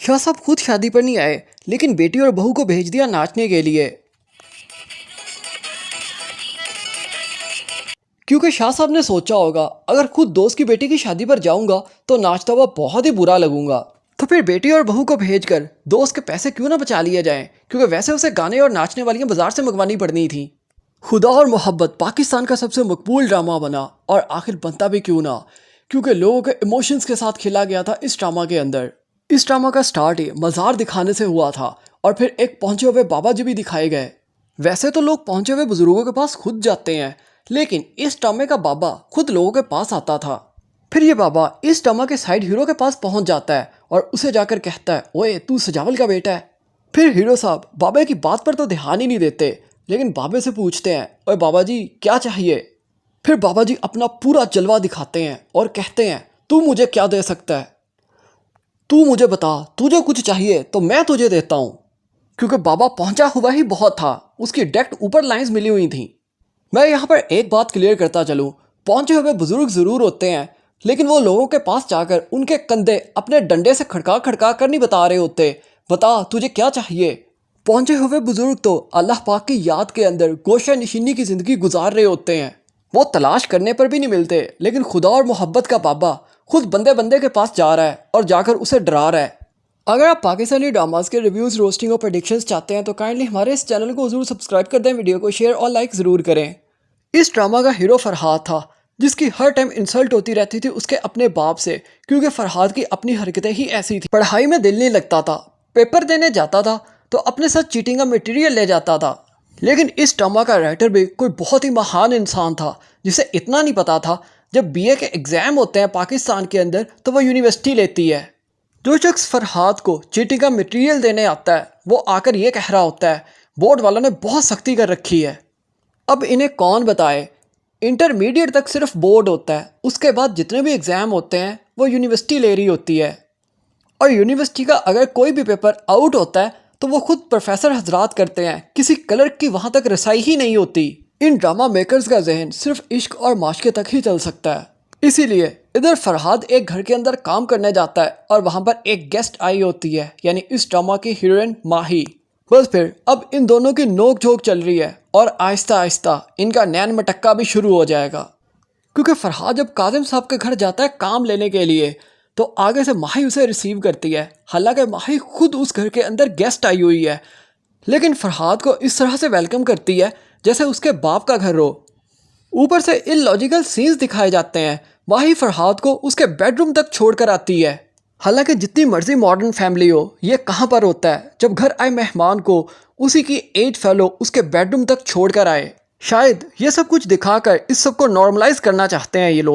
शाह साहब खुद शादी पर नहीं आए, लेकिन बेटी और बहू को भेज दिया नाचने के लिए। क्योंकि शाह साहब ने सोचा होगा, अगर खुद दोस्त की बेटी की शादी पर जाऊंगा तो नाचता हुआ बहुत ही बुरा लगूंगा, तो फिर बेटी और बहू को भेजकर दोस्त के पैसे क्यों ना बचा लिए जाएं, क्योंकि वैसे उसे गाने और नाचने वालियां बाजार से मंगवानी पड़नी थी। खुदा और मोहब्बत पाकिस्तान का सबसे मकबूल ड्रामा बना, और आखिर बनता भी क्यों ना, क्योंकि लोगों के इमोशंस के साथ खेला गया था इस ड्रामा के अंदर। इस ड्रामा का स्टार्ट ही मज़ार दिखाने से हुआ था, और फिर एक पहुंचे हुए बाबा जी भी दिखाए गए। वैसे तो लोग पहुंचे हुए बुजुर्गों के पास खुद जाते हैं, लेकिन इस ड्रामे का बाबा खुद लोगों के पास आता था। फिर ये बाबा इस ड्रामा के साइड हीरो के पास पहुंच जाता है और उसे जाकर कहता है, ओए तू सजावल का बेटा है। फिर हीरो साहब बाबे की बात पर तो ध्यान ही नहीं देते, लेकिन बाबे से पूछते हैं, ओए बाबा जी क्या चाहिए। फिर बाबा जी अपना पूरा जलवा दिखाते हैं और कहते हैं, तू मुझे क्या दे सकता है, तू मुझे बता, तुझे कुछ चाहिए तो मैं तुझे देता हूँ। क्योंकि बाबा पहुंचा हुआ ही बहुत था, उसकी डायरेक्ट ऊपर लाइंस मिली हुई थी। मैं यहाँ पर एक बात क्लियर करता चलूँ, पहुंचे हुए बुजुर्ग ज़रूर होते हैं, लेकिन वो लोगों के पास जाकर उनके कंधे अपने डंडे से खड़का खड़का कर नहीं बता रहे होते, बता तुझे क्या चाहिए। पहुंचे हुए बुजुर्ग तो अल्लाह पाक की याद के अंदर गोशा निशीनी की ज़िंदगी गुजार रहे होते हैं। वो तलाश करने पर भी नहीं मिलते, लेकिन खुदा और मोहब्बत का बाबा खुद बंदे बंदे के पास जा रहा है और जाकर उसे डरा रहा है। अगर आप पाकिस्तानी ड्रामास के रिव्यूज़, रोस्टिंग और प्रेडिक्शंस चाहते हैं तो काइंडली हमारे इस चैनल को ज़रूर सब्सक्राइब कर दें, वीडियो को शेयर और लाइक ज़रूर करें। इस ड्रामा का हीरो फरहाद था, जिसकी हर टाइम इंसल्ट होती रहती थी उसके अपने बाप से, क्योंकि फरहाद की अपनी हरकतें ही ऐसी थी। पढ़ाई में दिल नहीं लगता था, पेपर देने जाता था तो अपने साथ चीटिंग का मटेरियल ले जाता था। लेकिन इस ड्रामा का राइटर भी कोई बहुत ही महान इंसान था, जिसे इतना नहीं पता था जब बीए के एग्ज़ाम होते हैं पाकिस्तान के अंदर तो वो यूनिवर्सिटी लेती है। जो शख्स फरहाद को चीटिंग का मटेरियल देने आता है वो आकर ये कह रहा होता है, बोर्ड वालों ने बहुत सख्ती कर रखी है। अब इन्हें कौन बताए, इंटरमीडिएट तक सिर्फ बोर्ड होता है, उसके बाद जितने भी एग्ज़ाम होते हैं वो यूनिवर्सिटी ले रही होती है। और यूनिवर्सिटी का अगर कोई भी पेपर आउट होता है तो वो खुद प्रोफेसर हजरात करते हैं, किसी क्लर्क की वहाँ तक रसाई ही नहीं होती। इन ड्रामा मेकर्स का जहन सिर्फ इश्क और माशके तक ही चल सकता है। इसीलिए इधर फरहाद एक घर के अंदर काम करने जाता है और वहाँ पर एक गेस्ट आई होती है, यानी इस ड्रामा की हीरोइन माही। बस फिर अब इन दोनों की नोक झोंक चल रही है और आहिस्ता आहिस्ता इनका नैन मटक्का भी शुरू हो जाएगा। क्योंकि फरहाद जब काजिम साहब के घर जाता है काम लेने के लिए तो आगे से माही उसे रिसीव करती है। हालांकि माही खुद उस घर के अंदर गेस्ट आई हुई है, लेकिन फरहाद को इस तरह से वेलकम करती है जैसे उसके बाप का घर हो। ऊपर से इलॉजिकल सीन्स दिखाए जाते हैं। माही फरहाद को उसके बेडरूम तक छोड़कर आती है। हालांकि जितनी मर्जी मॉडर्न फैमिली हो, ये कहाँ पर होता है जब घर आए मेहमान को उसी की एज फेलो उसके बेडरूम तक छोड़कर आए। शायद ये सब कुछ दिखाकर इस सब को नॉर्मलाइज करना चाहते हैं ये लोग।